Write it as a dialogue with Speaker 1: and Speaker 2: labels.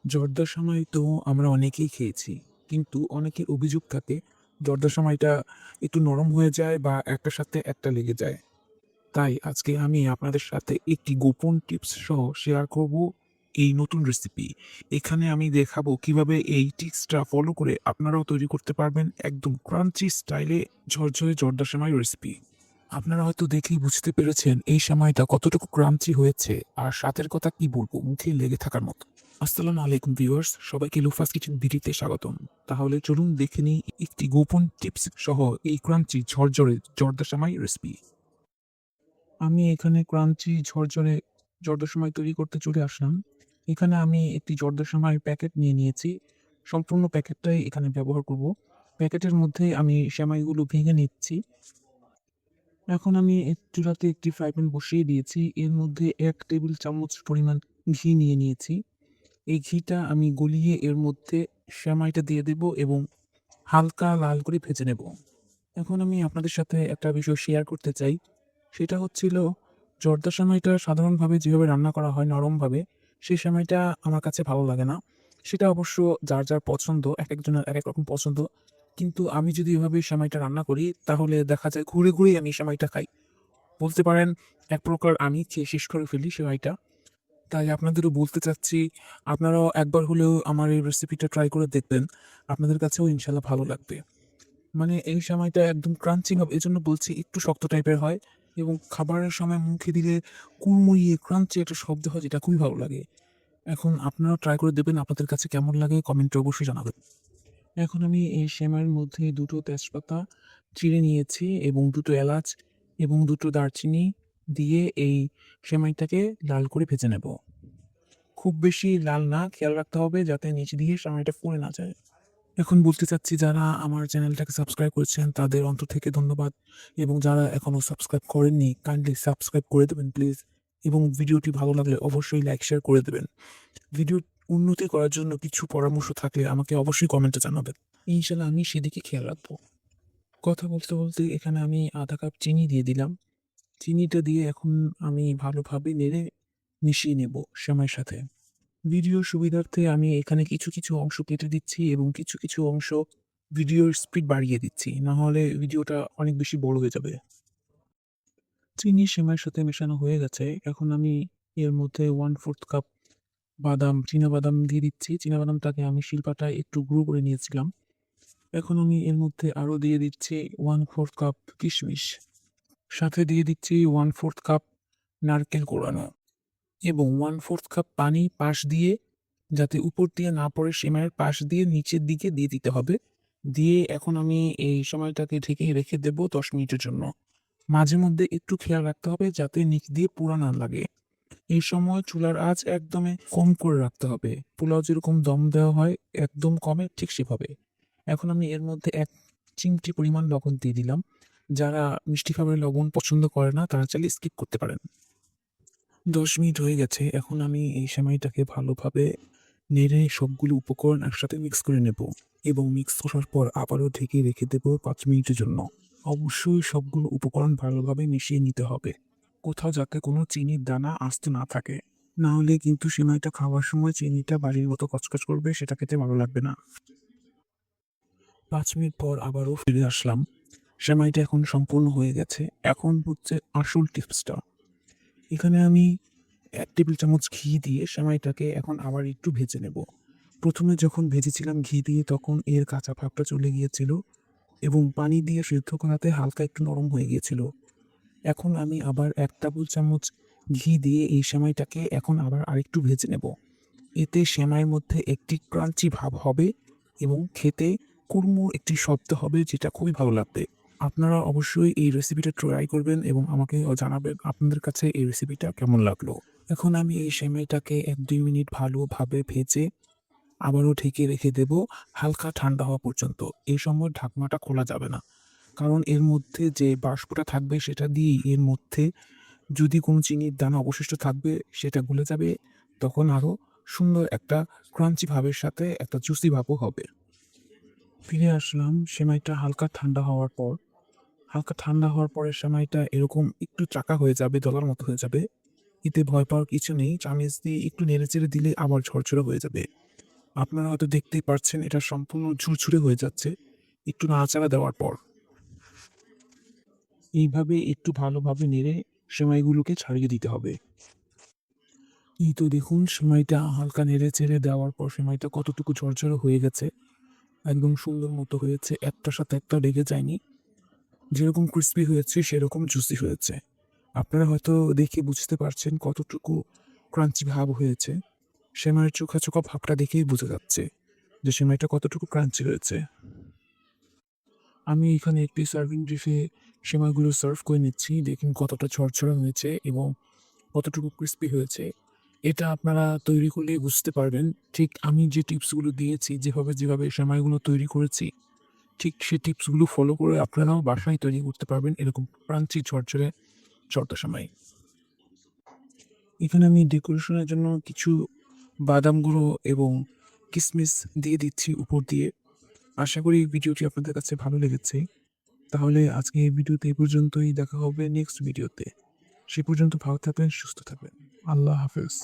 Speaker 1: জর্দার সময় তো আমরা অনেকেই খেয়েছি। কিন্তু অনেকের অভিযোগ থাকে জর্দার সময়টা একটু নরম হয়ে যায় বা একটার সাথে একটা লেগে যায়। তাই আজকে আমি আপনাদের সাথে একটি গোপন টিপস সহ শেয়ার করব এই নতুন রেসিপি। এখানে আমি দেখাবো কিভাবে এই টিপসটা ফলো করে আপনারাও তৈরি করতে পারবেন একদম ক্রাঞ্চি স্টাইলে ঝরঝরে জর্দার সেমাই রেসিপি। আপনারা হয়তো দেখেই বুঝতে পেরেছেন এই সেমাইটা কতটুকু ক্রাঞ্চি হয়েছে আর স্বাদের কথা কি বলবো মুখে লেগে থাকার মতো। আসসালামু আলাইকুম ভিউয়ার্স, সবাইকে লুফাস কিচেন ভিডিওতে স্বাগতম। তাহলে চলুন দেখে নিই একটি গোপন টিপস সহ এই ক্রাঞ্চি ঝরঝরে জর্দা সেমাই রেসিপি। আমি এখানে ক্রাঞ্চি ঝরঝরে জর্দা সেমাই তৈরি করতে চলে আসলাম। এখানে আমি একটি জর্দা সেমাইয়ের প্যাকেট নিয়ে নিয়েছি। সম্পূর্ণ প্যাকেটটাই এখানে ব্যবহার করব। প্যাকেটের মধ্যে আমি সেমাইগুলো ভেঙে নিচ্ছি। এখন আমি চুলাতে একটি ফ্রাই প্যান বসিয়ে দিয়েছি। এর মধ্যে ১ টেবিল চামচ পরিমাণ ঘি নিয়ে নিয়েছি। এই ঘিটা আমি গলিয়ে এর মধ্যে সেমাইটা দিয়ে দেব এবং হালকা লাল করে ভেজে নেব। এখন আমি আপনাদের সাথে একটা বিষয় শেয়ার করতে চাই। সেটা হচ্ছিল জর্দা সেমাইটা সাধারণভাবে যেভাবে রান্না করা হয় নরমভাবে, সেই সেমাইটা আমার কাছে ভালো লাগে না। সেটা অবশ্য যার পছন্দ, একেকজনের একেক রকম পছন্দ। কিন্তু আমি যদি এভাবে সেমাইটা রান্না করি তাহলে দেখা যায় ঘুরে, ঘুরেই আমি সেমাইটা খাই। বলতে পারেন এক প্রকার আমি খেয়ে শেষ করে ফেলি সেমাইটা। তাই আপনাদেরও বলতে চাচ্ছি, আপনারাও একবার হলেও আমার এই রেসিপিটা ট্রাই করে দেখবেন। আপনাদের কাছেও ইনশাআল্লাহ ভালো লাগবে। মানে এই সেমাইটা একদম ক্রাঞ্চি হবে এজন্য বলছি একটু শক্ত টাইপের হয় এবং খাবারের সময় মুখে দিলে কুড়মুড়িয়ে ক্রাঞ্চি একটা শব্দ হয় যেটা খুবই ভালো লাগে। এখন আপনারাও ট্রাই করে দেখবেন আপনাদের কাছে কেমন লাগে কমেন্টে অবশ্যই জানাবেন। এখন আমি এই সেমাইয়ের মধ্যে ২ টো তেজপাতা চিড়ে নিয়েছি এবং ২ টো এলাচ এবং ২ টো দারচিনি দিয়ে এই সেমাইটাকে লাল করে ভেজে নেব। খুব বেশি লাল না, খেয়াল রাখতে হবে যাতে নিচ দিয়ে সেমাইটা পুড়ে না যায়। এখন বলতে চাচ্ছি যারা আমার চ্যানেলটাকে সাবস্ক্রাইব করেছেন তাদের অন্তর থেকে ধন্যবাদ এবং যারা এখনো সাবস্ক্রাইব করেননি কাইন্ডলি সাবস্ক্রাইব করে দেবেন প্লিজ এবং ভিডিওটি ভালো লাগলে অবশ্যই লাইক শেয়ার করে দেবেন। ভিডিও উন্নতি করার জন্য কিছু পরামর্শ থাকলে আমাকে অবশ্যই কমেন্টে জানাবেন। ইনশাআল্লাহ আমি সেদিকে খেয়াল রাখবো। কথা বলতে, বলতে এখানে আমি ১/২ কাপ চিনি দিয়ে দিলাম। চিনিটা দিয়ে এখন আমি ভালোভাবে নেড়ে মিশিয়ে নেব সেমাইয়ের সাথে। ভিডিওর সুবিধার্থে আমি এখানে কিছু, কিছু অংশ কেটে দিচ্ছি এবং কিছু, কিছু অংশ ভিডিওর স্পিড বাড়িয়ে দিচ্ছি। না হলে ভিডিওটা অনেক বেশি বড় হয়ে যাবে। চিনি সেমাইয়ের সাথে মেশানো হয়ে গেছে। এখন আমি এর মধ্যে 1/4 কাপ চীনাবাদাম দিয়ে দিচ্ছি। চীনাবাদামটাকে আমি শিলপাটায় একটু গুঁড়ো করে নিয়েছিলাম। এখন আমি এর মধ্যে আরো দিয়ে দিচ্ছি 1/4 কাপ কিশমিশ। সাথে দিয়ে দিচ্ছি 1/4 কাপ নারকেল কোড়ানো এবং 1/4 কাপ পানি পাশ দিয়ে যাতে উপর দিয়ে না পড়ে সেমাইয়ের পাশ দিয়ে নিচের দিকে দিয়ে দিতে হবে। দিয়ে এখন আমি এই সময়টাকে ঢেকে রেখে দেব ১০ মিনিটের জন্য। মাঝে মধ্যে একটু খেয়াল রাখতে হবে যাতে নিচ দিয়ে পুড়া না লাগে। এই সময় চুলার আঁচ একদমই কম করে রাখতে হবে। পোলাও যেরকম দম দেওয়া হয় একদম কমে ঠিক সেভাবে। এখন আমি এর মধ্যে ১ চিমটি পরিমাণ লবণ দিয়ে দিলাম। যারা মিষ্টি খাবারে লবণ পছন্দ করে না তারা চাইলে স্কিপ করতে পারেন। ১০ মিনিট হয়ে গেছে। এখন আমি এই সেমাইটাকে ভালোভাবে নেড়ে সবগুলো উপকরণ একসাথে মিক্স করে নেব এবং মিক্স করার পর আবারও ঢেকে রেখে দেব ৫ মিনিটের জন্য। অবশ্যই সবগুলো উপকরণ ভালোভাবে মিশিয়ে নিতে হবে। কোথাও যাতে কোনো চিনির দানা আস্ত না থাকে। না হলে কিন্তু সেমাইটা খাওয়ার সময় চিনিটা বালির মতো কচকচ করবে, সেটা খেতে ভালো লাগবে না। ৫ মিনিট পর আবারও ফিরে আসলাম। সেমাইটা এখন সম্পূর্ণ হয়ে গেছে। এখন হচ্ছে আসল টিপসটা। এখানে আমি ১ টেবিল চামচ ঘি দিয়ে সেমাইটাকে এখন আবার একটু ভেজে নেব। ১ম এ যখন ভেজেছিলাম ঘি দিয়ে তখন এর কাঁচা ভাবটা চলে গিয়েছিল এবং পানি দিয়ে সেদ্ধ করাতে হালকা একটু নরম হয়ে গিয়েছিল। এখন আমি আবার ১ টেবিল চামচ ঘি দিয়ে এই সেমাইটাকে এখন আবার আরেকটু ভেজে নেব। এতে সেমাইয়ের মধ্যে একটি ক্রাঞ্চি ভাব হবে এবং খেতে কুড়মুড় একটি শব্দ হবে যেটা খুবই ভালো লাগবে। আপনারা অবশ্যই এই রেসিপিটা ট্রাই করবেন এবং আমাকে জানাবেন আপনাদের কাছে এই রেসিপিটা কেমন লাগলো। এখন আমি এই সেমাইটাকে ১-২ মিনিট ভালোভাবে ভেজে আবারও ঢেকে রেখে দেব হালকা ঠান্ডা হওয়া পর্যন্ত। এই সময় ঢাকনাটা খোলা যাবে না। কারণ এর মধ্যে যে বাষ্পটা থাকবে সেটা দিয়েই এর মধ্যে যদি কোনো চিনির দানা অবশিষ্ট থাকবে সেটা গলে যাবে। তখন আরো সুন্দর একটা ক্রাঞ্চি ভাবের সাথে একটা জুসি ভাবও হবে। ফিরে আসলাম সেমাইটা হালকা ঠান্ডা হওয়ার পর। হালকা ঠান্ডা হওয়ার পরে সেমাইটা এরকম একটু চাকা হয়ে যাবে, দলার মতো হয়ে যাবে। এতে ভয় পাওয়ার কিছু নেই। চামিচ দিয়ে একটু নেড়েচেড়ে দিলে আবার ঝরঝরে হয়ে যাবে। আপনারা হয়তো দেখতেই পারছেন এটা সম্পূর্ণ ঝুরঝুরে হয়ে যাচ্ছে একটু নাড়াচাড়া দেওয়ার পর। এইভাবে একটু ভালোভাবে নেড়ে সেমাইগুলোকে ছাড়িয়ে দিতে হবে। এই তো দেখুন সেমাইটা হালকা নেড়ে চেড়ে দেওয়ার পর সেমাইটা কতটুকু ঝরঝরে হয়ে গেছে। একদম সুন্দর মতো হয়েছে। একটার সাথে একটা লেগে যায়নি। যেরকম ক্রিসপি হয়েছে সেরকম জুসি হয়েছে। আপনারা হয়তো দেখে বুঝতে পারছেন কতটুকু ক্রাঞ্চি ভাব হয়েছে। সেমাইয়ের চোখা, চোখা ভাবটা দেখেই বোঝা যাচ্ছে যে সেমাইটা কতটুকু ক্রাঞ্চি হয়েছে। আমি এখানে একটি সার্ভিং ডিশে সেমাইগুলো সার্ভ করে নিচ্ছি। দেখুন কতটা ঝরঝরা হয়েছে এবং কতটুকু ক্রিসপি হয়েছে। এটা আপনারা তৈরি করলেই বুঝতে পারবেন। ঠিক আমি যে টিপসগুলো দিয়েছি, যেভাবে সেমাইগুলো তৈরি করেছি, ঠিক সেই টিপসগুলো ফলো করে আপনারাও বাসায় তৈরি করতে পারবেন এরকম ক্রাঞ্চি ঝরঝরে জর্দা সেমাই। এখানে আমি ডেকোরেশনের জন্য কিছু বাদাম গুঁড়ো এবং কিশমিশ দিয়ে দিচ্ছি উপর দিয়ে। আশা করি ভিডিওটি আপনাদের কাছে ভালো লেগেছে। তাহলে আজকে এই ভিডিওতে এই পর্যন্তই। দেখা হবে নেক্সট ভিডিওতে। সে পর্যন্ত ভালো থাকবেন, সুস্থ থাকবেন। আল্লাহ হাফেজ।